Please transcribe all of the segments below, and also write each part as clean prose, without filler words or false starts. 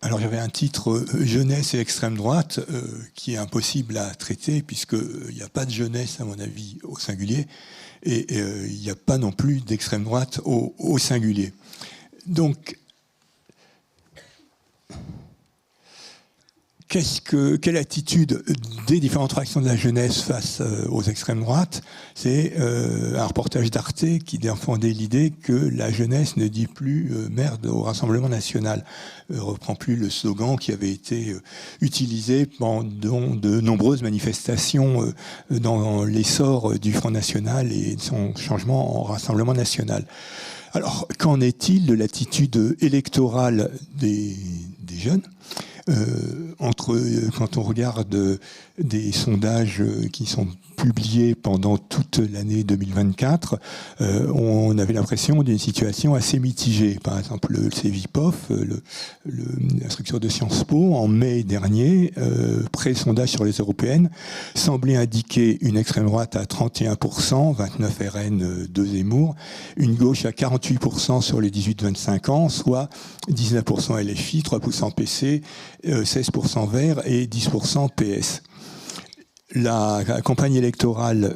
Alors j'avais un titre jeunesse et extrême droite qui est impossible à traiter puisqu'il n'y a pas de jeunesse à mon avis au singulier et il n'y a pas non plus d'extrême droite au singulier. Donc quelle attitude des différentes fractions de la jeunesse face aux extrêmes droites? C'est un reportage d'Arte qui défendait l'idée que la jeunesse ne dit plus merde au Rassemblement national, reprend plus le slogan qui avait été utilisé pendant de nombreuses manifestations dans l'essor du Front National et de son changement en Rassemblement national. Alors, qu'en est-il de l'attitude électorale des jeunes ? Quand on regarde des sondages qui sont publiés pendant toute l'année 2024, on avait l'impression d'une situation assez mitigée. Par exemple, le CEVIPOF, la structure de Sciences Po, en mai dernier, pré-sondage sur les européennes, semblait indiquer une extrême droite à 31%, 29 RN de Zemmour, une gauche à 48% sur les 18-25 ans, soit 19% LFI, 3% PC, 16% Verts et 10% PS. La campagne électorale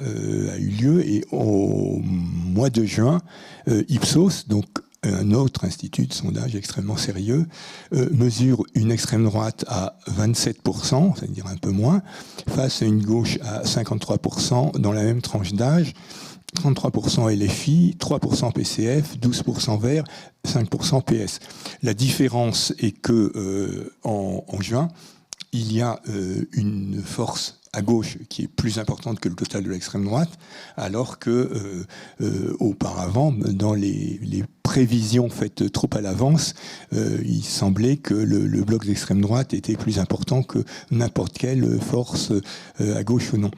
a eu lieu et au mois de juin, Ipsos, donc un autre institut de sondage extrêmement sérieux, mesure une extrême droite à 27%, c'est-à-dire un peu moins, face à une gauche à 53% dans la même tranche d'âge, 33% LFI, 3% PCF, 12% Verts, 5% PS. La différence est que en juin, il y a une force à gauche qui est plus importante que le total de l'extrême droite, alors que auparavant, dans les prévisions faites trop à l'avance, il semblait que le bloc d'extrême droite était plus important que n'importe quelle force à gauche ou non.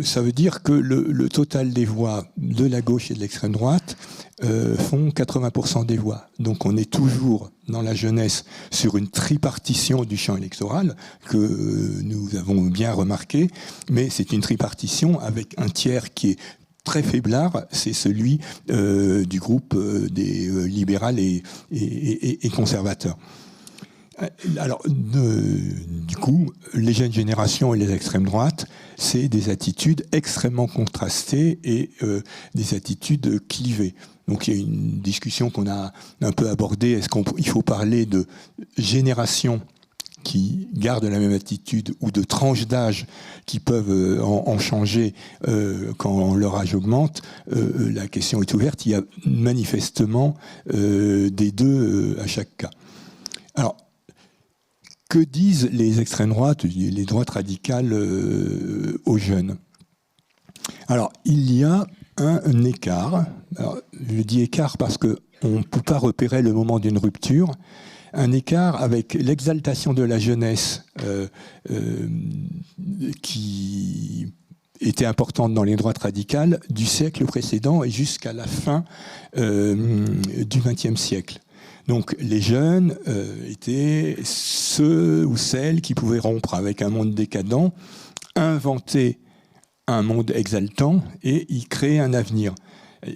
Ça veut dire que le total des voix de la gauche et de l'extrême droite font 80% des voix. Donc on est toujours dans la jeunesse sur une tripartition du champ électoral que nous avons bien remarqué, mais c'est une tripartition avec un tiers qui est très faiblard, c'est celui du groupe des libérales et conservateurs. Alors, du coup, les jeunes générations et les extrêmes droites, c'est des attitudes extrêmement contrastées et des attitudes clivées. Donc, il y a une discussion qu'on a un peu abordée. Est-ce qu'il faut parler de générations qui gardent la même attitude ou de tranches d'âge qui peuvent en changer quand leur âge augmente? La question est ouverte. Il y a manifestement des deux à chaque cas. Alors, que disent les extrêmes droites, les droites radicales aux jeunes? Alors, il y a un écart. Alors, je dis écart parce qu'on ne peut pas repérer le moment d'une rupture. Un écart avec l'exaltation de la jeunesse qui était importante dans les droites radicales du siècle précédent et jusqu'à la fin du XXe siècle. Donc les jeunes étaient ceux ou celles qui pouvaient rompre avec un monde décadent, inventer un monde exaltant et y créer un avenir.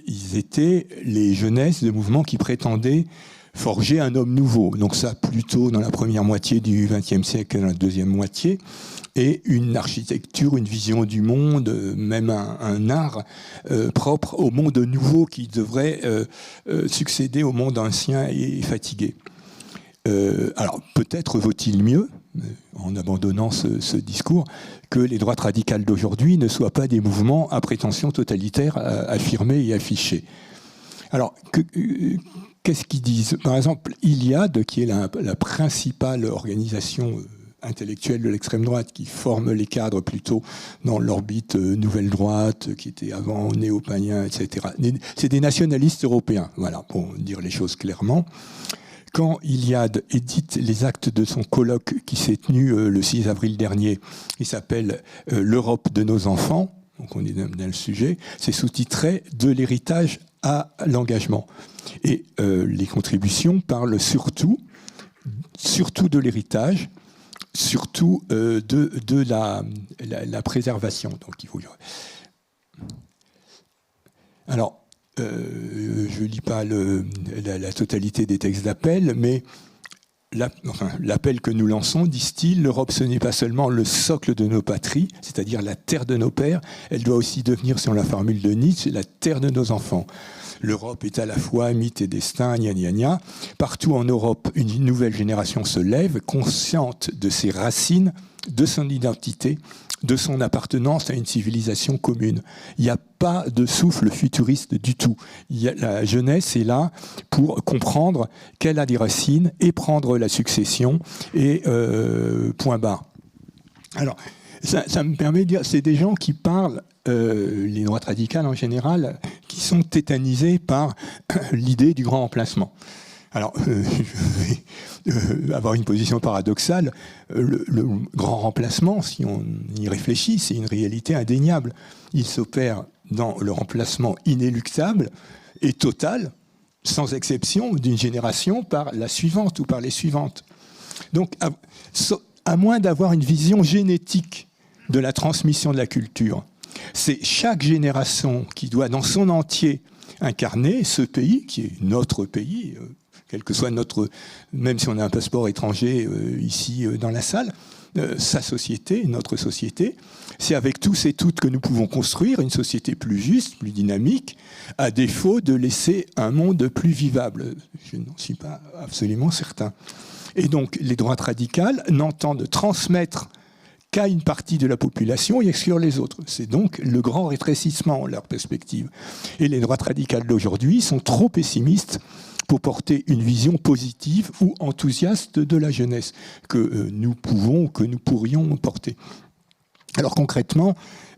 Ils étaient les jeunesses de mouvements qui prétendaient forger un homme nouveau. Donc ça plutôt dans la première moitié du XXe siècle que dans la deuxième moitié. Et une architecture, une vision du monde, même un art propre au monde nouveau qui devrait succéder au monde ancien et fatigué. Alors peut-être vaut-il mieux, en abandonnant ce discours, que les droites radicales d'aujourd'hui ne soient pas des mouvements à prétention totalitaire affirmés et affichés. Alors, qu'est-ce qu'ils disent? Par exemple, Iliad, qui est la principale organisation intellectuelle de l'extrême droite, qui forme les cadres plutôt dans l'orbite nouvelle droite, qui était avant néo-païen, etc. C'est des nationalistes européens, voilà, pour dire les choses clairement. Quand Iliad édite les actes de son colloque qui s'est tenu le 6 avril dernier, qui s'appelle « L'Europe de nos enfants », donc on est dans le sujet, c'est sous-titré « De l'héritage à l'engagement ». Et les contributions parlent surtout de l'héritage, surtout de la préservation. Donc il faut... Alors, je ne lis pas la totalité des textes d'appel, mais l'appel que nous lançons, disent-ils, l'Europe, ce n'est pas seulement le socle de nos patries, c'est-à-dire la terre de nos pères, elle doit aussi devenir, selon la formule de Nietzsche, la terre de nos enfants. L'Europe est à la fois mythe et destin, gna gna gna. Partout en Europe, une nouvelle génération se lève, consciente de ses racines, de son identité, de son appartenance à une civilisation commune. Il n'y a pas de souffle futuriste du tout. La jeunesse est là pour comprendre qu'elle a des racines et prendre la succession et point barre. Alors, ça me permet de dire, c'est des gens qui parlent, les droites radicales en général, qui sont tétanisés par l'idée du grand remplacement. Alors, je vais avoir une position paradoxale. Le grand remplacement, si on y réfléchit, c'est une réalité indéniable. Il s'opère dans le remplacement inéluctable et total, sans exception, d'une génération par la suivante ou par les suivantes. Donc, à moins d'avoir une vision génétique de la transmission de la culture, c'est chaque génération qui doit, dans son entier, incarner ce pays, qui est notre pays, quel que soit même si on a un passeport étranger ici dans la salle, sa société, notre société. C'est avec tous et toutes que nous pouvons construire une société plus juste, plus dynamique, à défaut de laisser un monde plus vivable. Je n'en suis pas absolument certain. Et donc, les droites radicales n'entendent transmettre qu'à une partie de la population et exclure les autres. C'est donc le grand rétrécissement, leur perspective. Et les droites radicales d'aujourd'hui sont trop pessimistes pour porter une vision positive ou enthousiaste de la jeunesse que nous pourrions porter. Alors concrètement,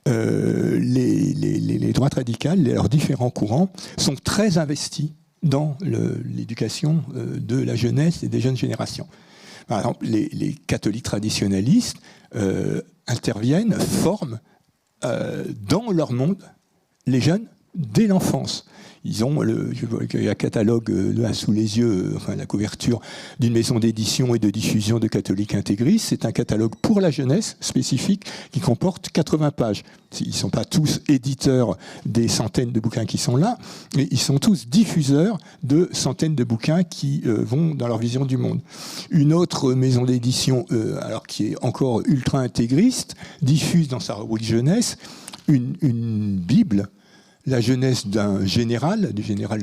les droites radicales, leurs différents courants, sont très investis dans l'éducation de la jeunesse et des jeunes générations. Par exemple, les catholiques traditionnalistes interviennent, forment dans leur monde les jeunes dès l'enfance. Ils ont un catalogue là sous les yeux, enfin la couverture d'une maison d'édition et de diffusion de catholiques intégristes. C'est un catalogue pour la jeunesse spécifique qui comporte 80 pages. Ils ne sont pas tous éditeurs des centaines de bouquins qui sont là, mais ils sont tous diffuseurs de centaines de bouquins qui vont dans leur vision du monde. Une autre maison d'édition, alors qui est encore ultra intégriste, diffuse dans sa rubrique jeunesse une Bible, la jeunesse du général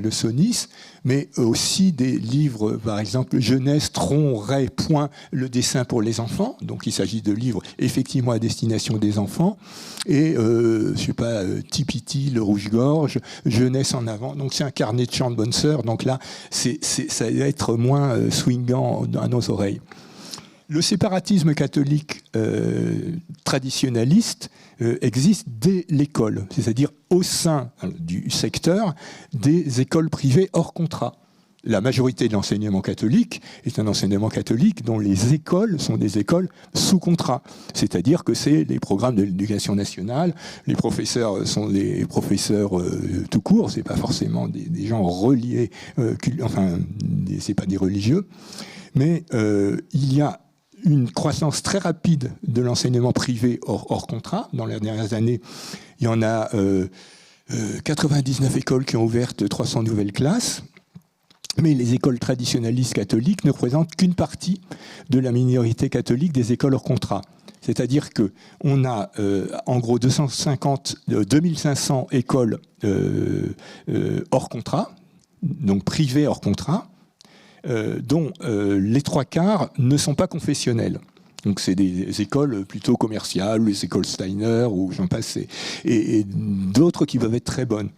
de Sonis, mais aussi des livres, par exemple, Jeunesse, Tronc, Ray, Point, le dessin pour les enfants. Donc il s'agit de livres effectivement à destination des enfants. Et, Tipiti, le rouge-gorge, Jeunesse en avant. Donc c'est un carnet de chants de bonne sœur. Donc là, ça va être moins swingant à nos oreilles. Le séparatisme catholique traditionnaliste existe dès l'école, c'est-à-dire au sein du secteur des écoles privées hors contrat. La majorité de l'enseignement catholique est un enseignement catholique dont les écoles sont des écoles sous contrat. C'est-à-dire que c'est les programmes de l'éducation nationale, les professeurs sont des professeurs tout court, c'est pas forcément des gens reliés, c'est pas des religieux, mais il y a une croissance très rapide de l'enseignement privé hors contrat. Dans les dernières années, il y en a 99 écoles qui ont ouvert 300 nouvelles classes. Mais les écoles traditionnalistes catholiques ne représentent qu'une partie de la minorité catholique des écoles hors contrat. C'est-à-dire qu'on a en gros 2500 écoles hors contrat, donc privées hors contrat, dont les 3/4 ne sont pas confessionnelles. Donc c'est des écoles plutôt commerciales, les écoles Steiner, ou j'en passe, et d'autres qui peuvent être très bonnes.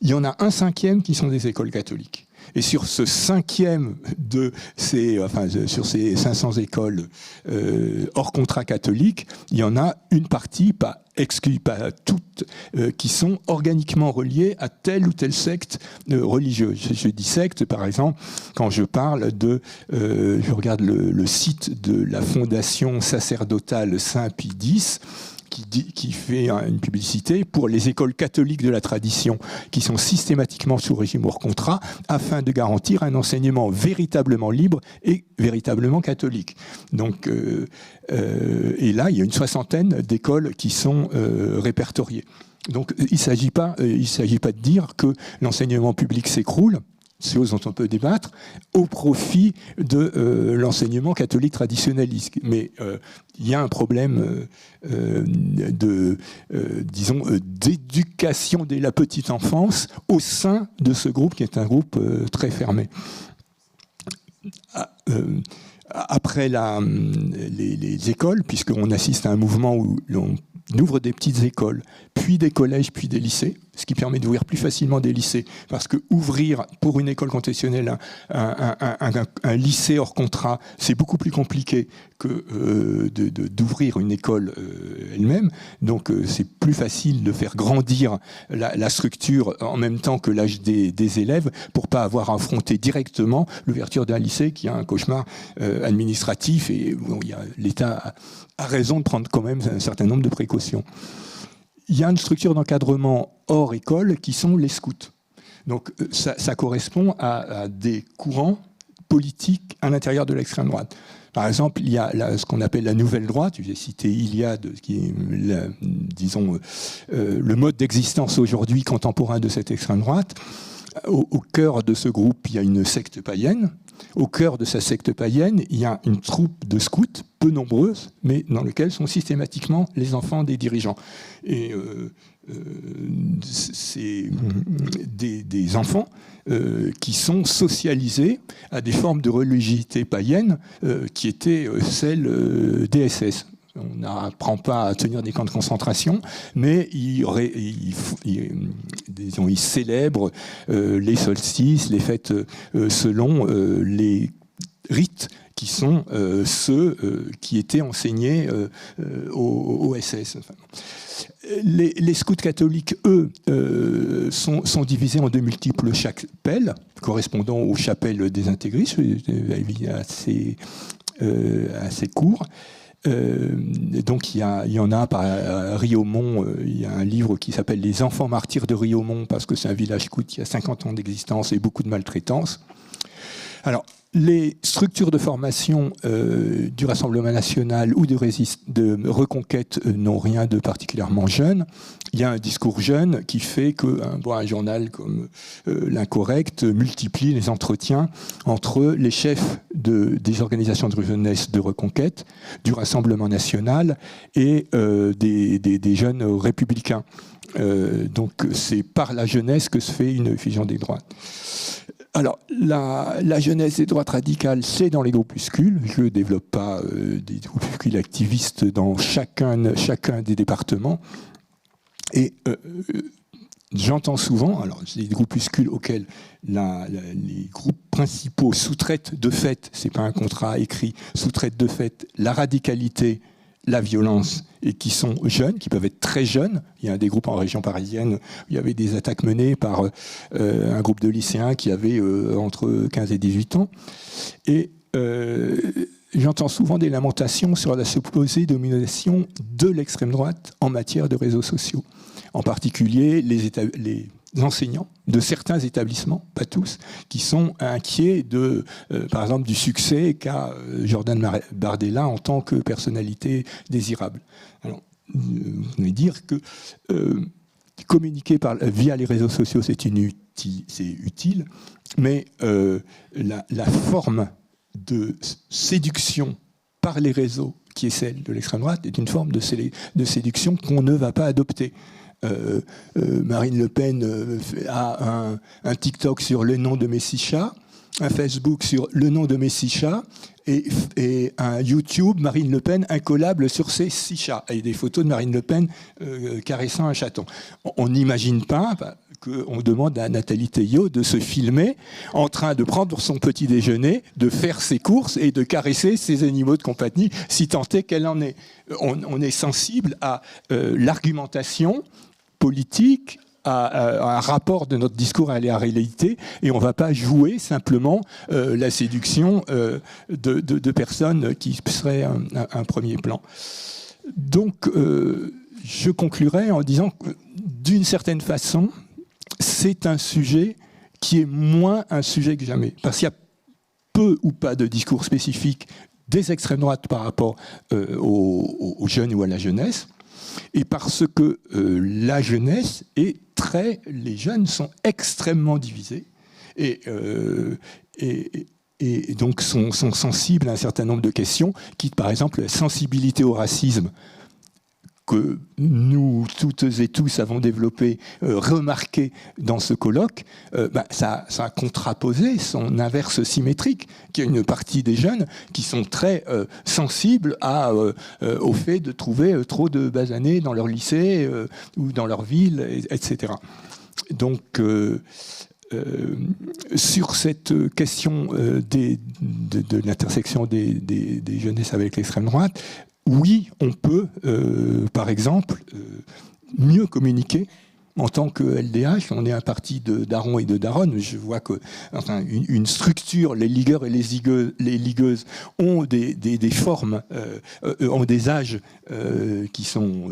Il y en a 1/5 qui sont des écoles catholiques. Et sur ce 5e sur ces 500 écoles hors contrat catholique, il y en a une partie, pas exclue, pas toutes, qui sont organiquement reliées à telle ou telle secte religieuse. Je dis secte, par exemple, quand je parle je regarde le site de la fondation sacerdotale Saint-Pie X, qui fait une publicité pour les écoles catholiques de la tradition qui sont systématiquement sous régime hors contrat afin de garantir un enseignement véritablement libre et véritablement catholique. Donc, et là, il y a une 60aine d'écoles qui sont répertoriées. Donc il ne s'agit pas de dire que l'enseignement public s'écroule. chose dont on peut débattre, au profit de l'enseignement catholique traditionnaliste. Mais il y a un problème d'éducation dès la petite enfance au sein de ce groupe qui est un groupe très fermé. Après les écoles, puisqu'on assiste à un mouvement où l'on ouvre des petites écoles, puis des collèges, puis des lycées, ce qui permet d'ouvrir plus facilement des lycées, parce que ouvrir pour une école confessionnelle un lycée hors contrat, c'est beaucoup plus compliqué que d'ouvrir une école elle-même. Donc c'est plus facile de faire grandir la structure en même temps que l'âge des élèves, pour pas avoir à affronter directement l'ouverture d'un lycée qui a un cauchemar administratif, et bon, l'État a raison de prendre quand même un certain nombre de précautions. Il y a une structure d'encadrement hors école qui sont les scouts. Donc ça correspond à des courants politiques à l'intérieur de l'extrême droite. Par exemple, il y a ce qu'on appelle la nouvelle droite. J'ai cité Iliade, qui est, le mode d'existence aujourd'hui contemporain de cette extrême droite. Au cœur de ce groupe, il y a une secte païenne. Au cœur de sa secte païenne, il y a une troupe de scouts, peu nombreuse, mais dans laquelle sont systématiquement les enfants des dirigeants. Et c'est des enfants qui sont socialisés à des formes de religiosité païenne qui étaient celles des SS. On n'apprend pas à tenir des camps de concentration, mais ils célèbrent les solstices, les fêtes selon les rites qui sont ceux qui étaient enseignés au SS. Enfin, les scouts catholiques, eux, sont divisés en 2 multiples chapelles, correspondant aux chapelles des intégristes, assez court. Donc il y en a par Riaumont, il y a un livre qui s'appelle Les enfants martyrs de Riaumont, parce que c'est un village scout qui a 50 ans d'existence et beaucoup de maltraitance. Alors, les structures de formation du Rassemblement national ou de reconquête n'ont rien de particulièrement jeune. Il y a un discours jeune qui fait qu'un journal comme l'Incorrect multiplie les entretiens entre les chefs des organisations de jeunesse de reconquête, du Rassemblement national et des jeunes républicains. Donc c'est par la jeunesse que se fait une fusion des droites. Alors, la jeunesse des droites radicales, c'est dans les groupuscules. Je ne développe pas des groupuscules activistes dans chacun des départements. Et j'entends souvent, alors c'est des groupuscules auxquels les groupes principaux sous-traitent de fait, ce n'est pas un contrat écrit, sous-traitent de fait la radicalité, la violence, et qui sont jeunes, qui peuvent être très jeunes. Il y a des groupes en région parisienne où il y avait des attaques menées par un groupe de lycéens qui avaient entre 15 et 18 ans. Et j'entends souvent des lamentations sur la supposée domination de l'extrême droite en matière de réseaux sociaux. En particulier les enseignants de certains établissements, pas tous, qui sont inquiets par exemple, du succès qu'a Jordan Bardella en tant que personnalité désirable. Alors, vous allez dire que communiquer via les réseaux sociaux, c'est utile, mais la forme de séduction par les réseaux, qui est celle de l'extrême droite, est une forme de séduction qu'on ne va pas adopter. Marine Le Pen a un TikTok sur le nom de Messichat, un Facebook sur le nom de Messichat et un YouTube Marine Le Pen incollable sur ses 6 chats et des photos de Marine Le Pen caressant un chaton. On n'imagine pas qu'on demande à Nathalie Théiot de se filmer en train de prendre son petit déjeuner, de faire ses courses et de caresser ses animaux de compagnie, si tant est qu'elle en est. On est sensible à l'argumentation politique, à un rapport de notre discours à la réalité, et on ne va pas jouer simplement la séduction de personnes qui seraient un premier plan. Donc, je conclurai en disant que, d'une certaine façon, c'est un sujet qui est moins un sujet que jamais, parce qu'il y a peu ou pas de discours spécifiques des extrêmes droites par rapport aux jeunes ou à la jeunesse, et parce que la jeunesse les jeunes sont extrêmement divisés, Et donc sont sensibles à un certain nombre de questions qui, par exemple, la sensibilité au racisme que nous toutes et tous avons développé, remarqué dans ce colloque, ça a contraposé son inverse symétrique, qu'il y a une partie des jeunes qui sont très sensibles au fait de trouver trop de basanés dans leur lycée ou dans leur ville, etc. Donc, sur cette question de l'intersection des jeunesses avec l'extrême droite, oui, on peut, par exemple, mieux communiquer. En tant que LDH, on est un parti de darons et de daronnes. Je vois que une structure, les ligueurs et les ligueuses ont des formes, ont des âges qui sont...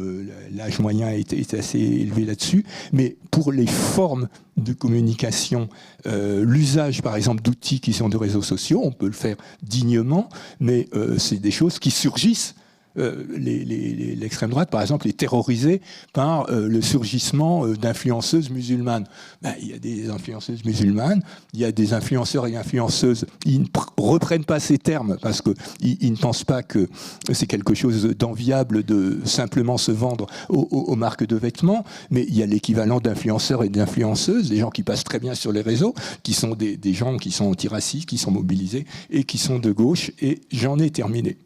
l'âge moyen est assez élevé là-dessus. Mais pour les formes de communication, l'usage, par exemple, d'outils qui sont de réseaux sociaux, on peut le faire dignement, mais c'est des choses qui surgissent. L'extrême droite, par exemple, est terrorisée par le surgissement d'influenceuses musulmanes. Il y a des influenceuses musulmanes, il y a des influenceurs et influenceuses. Ils ne reprennent pas ces termes parce qu'ils ne pensent pas que c'est quelque chose d'enviable de simplement se vendre aux marques de vêtements, mais il y a l'équivalent d'influenceurs et d'influenceuses, des gens qui passent très bien sur les réseaux, qui sont des gens qui sont antiracistes, qui sont mobilisés et qui sont de gauche, et j'en ai terminé.